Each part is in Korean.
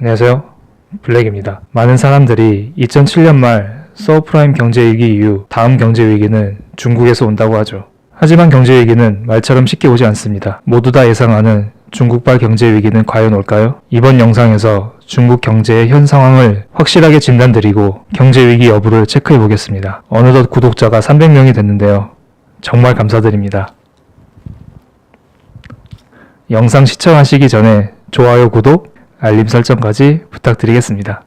안녕하세요. 블랙입니다. 많은 사람들이 2007년 말 서브프라임 경제위기 이후 다음 경제위기는 중국에서 온다고 하죠. 하지만 경제위기는 말처럼 쉽게 오지 않습니다. 모두 다 예상하는 중국발 경제위기는 과연 올까요? 이번 영상에서 중국 경제의 현 상황을 확실하게 진단드리고 경제위기 여부를 체크해 보겠습니다. 어느덧 구독자가 300명이 됐는데요. 정말 감사드립니다. 영상 시청하시기 전에 좋아요, 구독, 알림 설정까지 부탁드리겠습니다.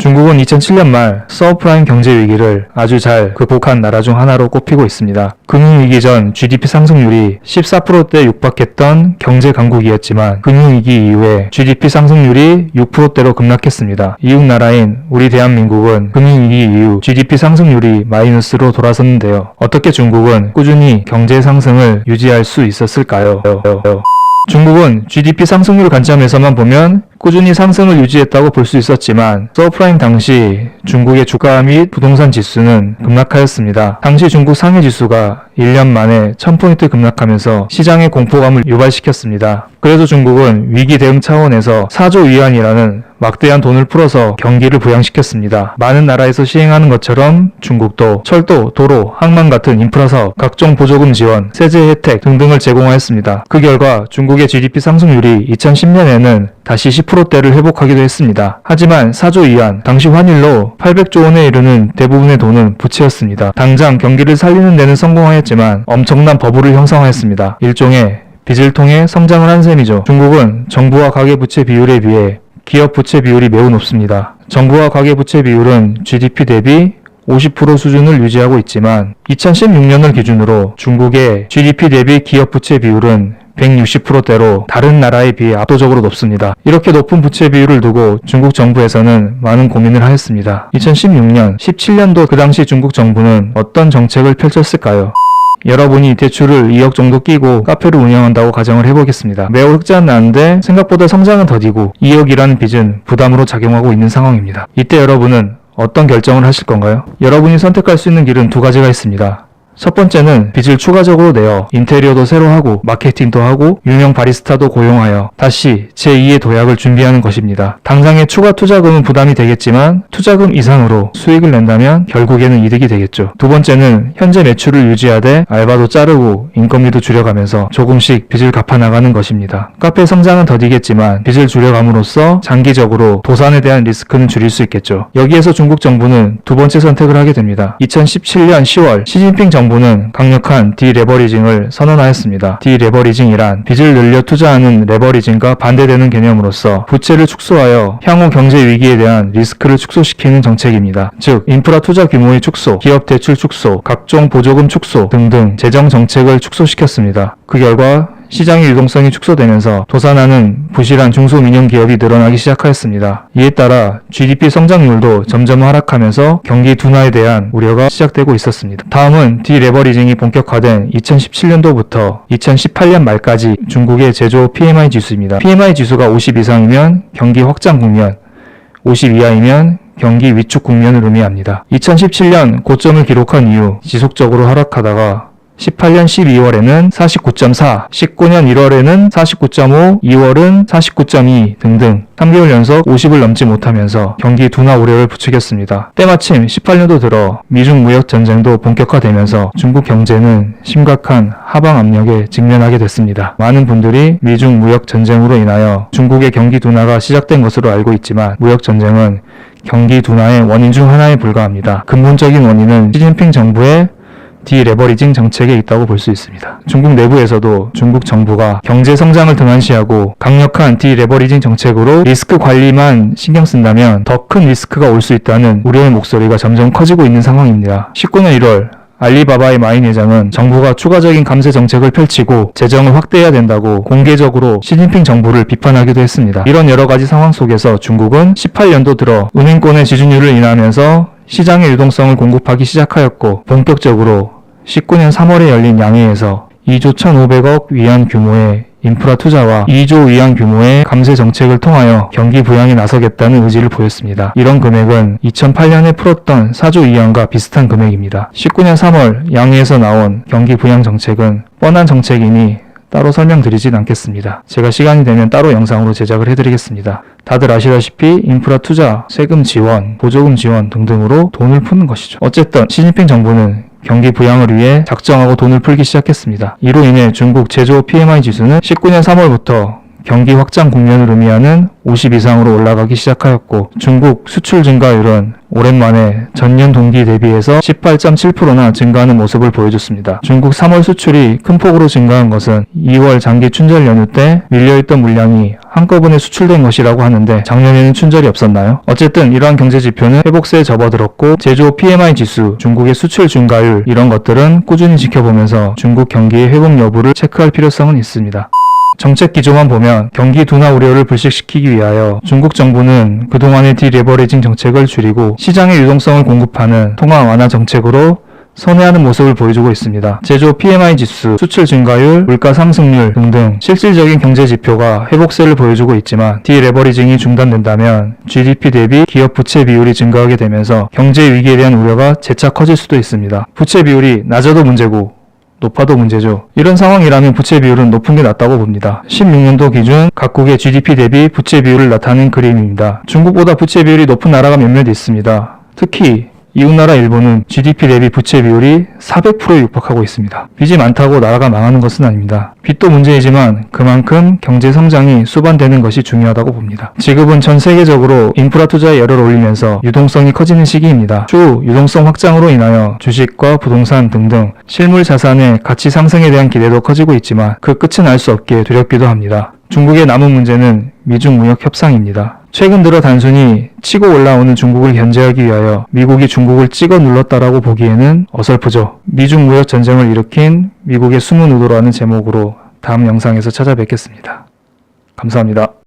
중국은 2007년 말 서브프라임 경제위기를 아주 잘 극복한 나라 중 하나로 꼽히고 있습니다. 금융위기 전 GDP 상승률이 14%대 육박했던 경제 강국이었지만 금융위기 이후에 GDP 상승률이 6%대로 급락했습니다. 이웃 나라인 우리 대한민국은 금융위기 이후 GDP 상승률이 마이너스로 돌아섰는데요. 어떻게 중국은 꾸준히 경제 상승을 유지할 수 있었을까요? 중국은 GDP 상승률 관점에서만 보면 꾸준히 상승을 유지했다고 볼 수 있었지만 서브프라임 당시 중국의 주가 및 부동산 지수는 급락하였습니다. 당시 중국 상해지수가 1년 만에 1000포인트 급락하면서 시장의 공포감을 유발시켰습니다. 그래서 중국은 위기 대응 차원에서 4조 위안이라는 막대한 돈을 풀어서 경기를 부양시켰습니다. 많은 나라에서 시행하는 것처럼 중국도 철도, 도로, 항만 같은 인프라 사업, 각종 보조금 지원, 세제 혜택 등등을 제공하였습니다. 그 결과 중국의 GDP 상승률이 2010년에는 다시 10%대를 회복하기도 했습니다. 하지만 4조 위안, 당시 환율로 800조 원에 이르는 대부분의 돈은 부채였습니다. 당장 경기를 살리는 데는 성공하였지만 엄청난 버블을 형성하였습니다. 일종의 빚을 통해 성장을 한 셈이죠. 중국은 정부와 가계부채 비율에 비해 기업 부채 비율이 매우 높습니다. 정부와 가계부채 비율은 GDP 대비 50% 수준을 유지하고 있지만 2016년을 기준으로 중국의 GDP 대비 기업 부채 비율은 160%대로 다른 나라에 비해 압도적으로 높습니다. 이렇게 높은 부채 비율을 두고 중국 정부에서는 많은 고민을 하였습니다. 2016년, 17년도 그 당시 중국 정부는 어떤 정책을 펼쳤을까요? 여러분이 대출을 2억 정도 끼고 카페를 운영한다고 가정을 해보겠습니다. 매우 흑자는 나는데 생각보다 성장은 더디고 2억이라는 빚은 부담으로 작용하고 있는 상황입니다. 이때 여러분은 어떤 결정을 하실 건가요? 여러분이 선택할 수 있는 길은 두 가지가 있습니다. 첫 번째는 빚을 추가적으로 내어 인테리어도 새로 하고 마케팅도 하고 유명 바리스타도 고용하여 다시 제2의 도약을 준비하는 것입니다. 당장의 추가 투자금은 부담이 되겠지만 투자금 이상으로 수익을 낸다면 결국에는 이득이 되겠죠. 두 번째는 현재 매출을 유지하되 알바도 자르고 인건비도 줄여가면서 조금씩 빚을 갚아나가는 것입니다. 카페 성장은 더디겠지만 빚을 줄여감으로써 장기적으로 도산에 대한 리스크는 줄일 수 있겠죠. 여기에서 중국 정부는 두 번째 선택을 하게 됩니다. 2017년 10월 시진핑 정부는 강력한 디레버리징을 선언하였습니다. 디레버리징이란 빚을 늘려 투자하는 레버리징과 반대되는 개념으로서 부채를 축소하여 향후 경제 위기에 대한 리스크를 축소시키는 정책입니다. 즉, 인프라 투자 규모의 축소, 기업 대출 축소, 각종 보조금 축소 등등 재정 정책을 축소시켰습니다. 그 결과 시장의 유동성이 축소되면서 도산하는 부실한 중소민영 기업이 늘어나기 시작하였습니다. 이에 따라 GDP 성장률도 점점 하락하면서 경기 둔화에 대한 우려가 시작되고 있었습니다. 다음은 디레버리징이 본격화된 2017년도부터 2018년 말까지 중국의 제조 PMI 지수입니다. PMI 지수가 50 이상이면 경기 확장 국면, 50 이하이면 경기 위축 국면을 의미합니다. 2017년 고점을 기록한 이후 지속적으로 하락하다가 18년 12월에는 49.4, 19년 1월에는 49.5, 2월은 49.2 등등 3개월 연속 50을 넘지 못하면서 경기 둔화 우려를 부추겼습니다. 때마침 18년도 들어 미중 무역 전쟁도 본격화되면서 중국 경제는 심각한 하방 압력에 직면하게 됐습니다. 많은 분들이 미중 무역 전쟁으로 인하여 중국의 경기 둔화가 시작된 것으로 알고 있지만 무역 전쟁은 경기 둔화의 원인 중 하나에 불과합니다. 근본적인 원인은 시진핑 정부의 디레버리징 정책에 있다고 볼 수 있습니다. 중국 내부에서도 중국 정부가 경제 성장을 등한시하고 강력한 디레버리징 정책으로 리스크 관리만 신경 쓴다면 더 큰 리스크가 올 수 있다는 우려의 목소리가 점점 커지고 있는 상황입니다. 19년 1월 알리바바의 마인 회장은 정부가 추가적인 감세 정책을 펼치고 재정을 확대해야 된다고 공개적으로 시진핑 정부를 비판하기도 했습니다. 이런 여러 가지 상황 속에서 중국은 18년도 들어 은행권의 지준율을 인하하면서 시장의 유동성을 공급하기 시작하였고 본격적으로 19년 3월에 열린 양회에서 2조 1,500억 위안 규모의 인프라 투자와 2조 위안 규모의 감세 정책을 통하여 경기 부양에 나서겠다는 의지를 보였습니다. 이런 금액은 2008년에 풀었던 4조 위안과 비슷한 금액입니다. 19년 3월 양회에서 나온 경기 부양 정책은 뻔한 정책이니 따로 설명드리진 않겠습니다. 제가 시간이 되면 따로 영상으로 제작을 해드리겠습니다. 다들 아시다시피 인프라 투자, 세금 지원, 보조금 지원 등등으로 돈을 푸는 것이죠. 어쨌든 시진핑 정부는 경기 부양을 위해 작정하고 돈을 풀기 시작했습니다. 이로 인해 중국 제조업 PMI 지수는 19년 3월부터 경기 확장 국면을 의미하는 50 이상으로 올라가기 시작하였고 중국 수출 증가율은 오랜만에 전년 동기 대비해서 18.7%나 증가하는 모습을 보여줬습니다. 중국 3월 수출이 큰 폭으로 증가한 것은 2월 장기 춘절 연휴 때 밀려있던 물량이 한꺼번에 수출된 것이라고 하는데 작년에는 춘절이 없었나요? 어쨌든 이러한 경제 지표는 회복세에 접어들었고 제조업 PMI 지수, 중국의 수출 증가율 이런 것들은 꾸준히 지켜보면서 중국 경기의 회복 여부를 체크할 필요성은 있습니다. 정책 기조만 보면 경기 둔화 우려를 불식시키기 위하여 중국 정부는 그동안의 디레버리징 정책을 줄이고 시장의 유동성을 공급하는 통화 완화 정책으로 선회하는 모습을 보여주고 있습니다. 제조업 PMI 지수, 수출 증가율, 물가 상승률 등등 실질적인 경제 지표가 회복세를 보여주고 있지만 디레버리징이 중단된다면 GDP 대비 기업 부채 비율이 증가하게 되면서 경제 위기에 대한 우려가 재차 커질 수도 있습니다. 부채 비율이 낮아도 문제고 높아도 문제죠. 이런 상황이라면 부채 비율은 높은 게 낫다고 봅니다. 16년도 기준 각국의 GDP 대비 부채 비율을 나타낸 그림입니다. 중국보다 부채 비율이 높은 나라가 몇몇 있습니다. 특히 이웃나라 일본은 GDP 대비 부채 비율이 400%에 육박하고 있습니다. 빚이 많다고 나라가 망하는 것은 아닙니다. 빚도 문제이지만 그만큼 경제 성장이 수반되는 것이 중요하다고 봅니다. 지금은 전 세계적으로 인프라 투자에 열을 올리면서 유동성이 커지는 시기입니다. 추후 유동성 확장으로 인하여 주식과 부동산 등등 실물 자산의 가치 상승에 대한 기대도 커지고 있지만 그 끝은 알 수 없게 두렵기도 합니다. 중국의 남은 문제는 미중 무역 협상입니다. 최근 들어 단순히 치고 올라오는 중국을 견제하기 위하여 미국이 중국을 찍어 눌렀다라고 보기에는 어설프죠. 미중 무역 전쟁을 일으킨 미국의 숨은 의도라는 제목으로 다음 영상에서 찾아뵙겠습니다. 감사합니다.